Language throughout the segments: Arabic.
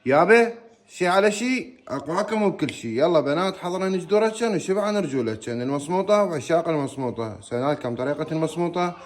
يابا شي على شي اقواكم بكل شي. يلا بنات حضرن جدورتشن وشبعن رجولتشن المصموطة وعشاق المصموطة. سنالكم طريقة المصموطة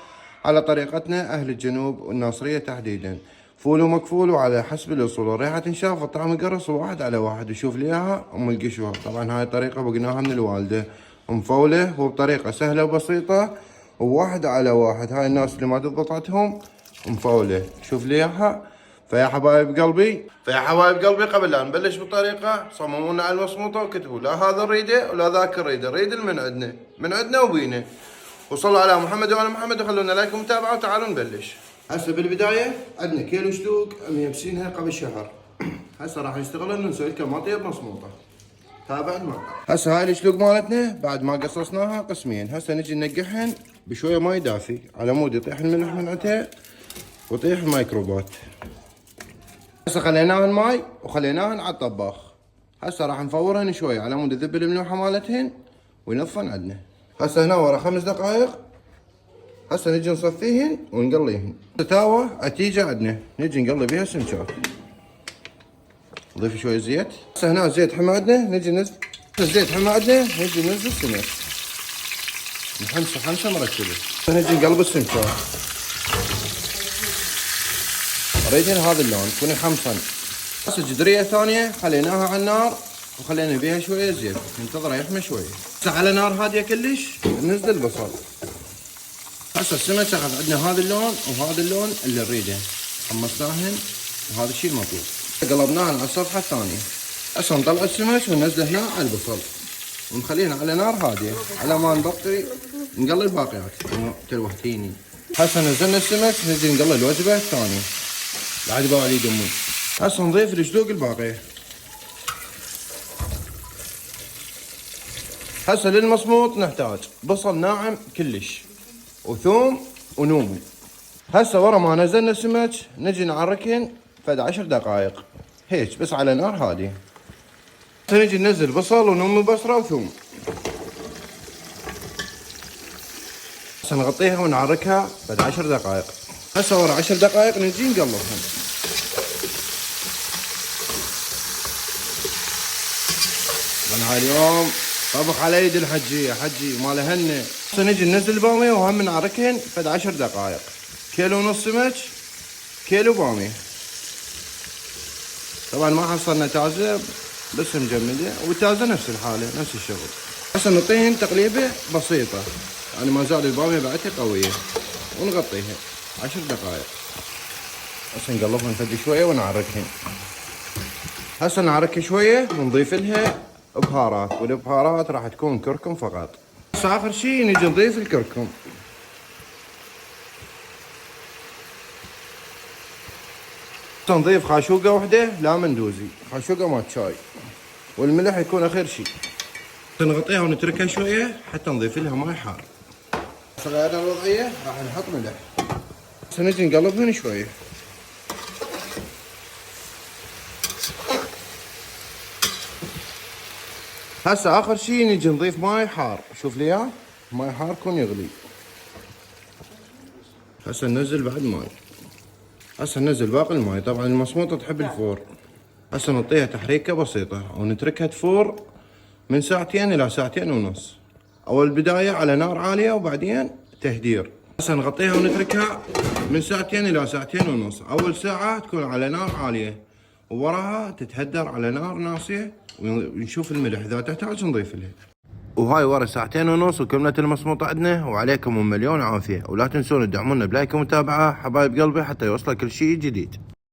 على طريقتنا اهل الجنوب والناصرية تحديدا. فول ومكفول وعلى حسب الاصول، الريحة تنشاف والطعم يقرص واحد على واحد. وشوف لي اياها ام القشوة. طبعا هاي الطريقة بقناها من الوالدة مفولة وبطريقة سهلة وبسيطة وواحد على واحد. هاي الناس اللي ما تضبط عندهم مفولة. شوف لي اياها. فيا حبايب قلبي قبل لا نبلش بالطريقة صمموا لنا على المصموطة وكتبوا لا هذا نريده ولا ذاك نريده، نريد من عندنا وبينا. وصلوا على محمد وعلى محمد وخلونا لايك ومتابعة وتعالوا نبلش. هسه بالبداية عندنا كيلو شلوق ميبسينها قبل شهر. هسه راح نشتغل انه نسوي لكم مطيب مصموطة. تابع معنا. هسه هاي الشلوق مالتنا بعد ما قصصناها قسمين، هسه نجي ننقحهن بشوية ماي دافي على مود يطيح الملح من عندها ويطيح الميكروبات. هسه خليناهن ماي وخليناهن على الطباخ. هسه راح نفورهن شوي على مود يذب الملوحة مالتهن وينطفن عندنا. هسه هنا ورا 5 دقائق هسه نجي نصفيهن ونقليهن. تاوة عتيجة عندنا نجي نقلي بيها السمكات. نضيف شوي زيت. هسه هنا زيت حمى عندنا نجي ننزل الزيت حمى عندنا نجي ننزل السمك. نحمسه مركبة. نجي نقلب السمكات. اريدين هذا اللون يكون حمصا. هسه جدرية ثانية خليناها على النار وخلينا بيها شوية زيت ننتظره يحمى شوية. هسه على نار هادية كلش ننزل البصل. هسه السمك اخذ عندنا هذا اللون وهذا اللون اللي نريده. حمصناهن وهذا الشيء المطلوب. قلبناهن على الصفحة الثانية. هسه نطلع السمك وننزله هنا على البصل ونخلينا على نار هادية على ما نبطي نقلي الباقيات تلوحتيني. هسه نزلنا السمك نجي نقلي الوجبة الثانية. بعد بالي يدمون. هسه نضيف الشلوق الباقية. هسه للمصموط نحتاج بصل ناعم كلش وثوم ونومي. هسه ورا ما نزلنا السمك نجي نعركهن فد 10 دقائق هيك بس على نار هادية. هسه نجي ننزل بصل ونومي بصرة وثوم. هسه نغطيها ونعركها فد 10 دقائق. هسه ورا 10 دقائق نجي نقلبهم. انا هاي اليوم طبخ على يد الحجية حجي مال هنة. هسه نجي ننزل البامية وهم نعركهن فد 10 دقائق. كيلو ونص سمك كيلو بامية. طبعا ما حصلنا تازة بس مجمدة والتازة نفس الحالة نفس الشغل. هسه نعطيهن تقليبة بسيطة يعني ما زال البامية بعدها قوية ونغطيها 10 دقائق. هسه نقلبهن فد شوية ونعركهن. هسه نعرك شوية ونضيف لها بهارات والبهارات راح تكون كركم فقط. هسه اخر شي نجي نضيف الكركم. هسه نضيف خاشوقة وحدة لا مندوزي، خاشوقة مال شاي، والملح يكون اخر شي. نغطيها ونتركها شوية حتى نضيف لها ماي حار. هسه غيرنا الوضعية راح نحط ملح. هسه نجي نقلبهن شوية. هسه اخر شي نجي نضيف ماي حار. شوف لي اياه ماي حار يكون يغلي. هسه ننزل بعد ماي. هسه ننزل باقي الماي. طبعا المصموطة تحب الفور. هسه نعطيها تحريكة بسيطة ونتركها تفور من 2 إلى 2.5 ساعة. اول بداية على نار عالية وبعدين تهدير. هسه نغطيها ونتركها من 2 إلى 2.5 ساعة. اول ساعة تكون على نار عالية ووراها تتهدر على نار ناصية ونشوف الملح اذا تحتاج نضيف لها. وهاي ورا 2.5 ساعة وكملت المصموطة عندنا. وعليكم 1,000,000 عافية. ولا تنسون تدعمونا بلايك ومتابعة حبايب قلبي حتى يوصلك كل شيء جديد.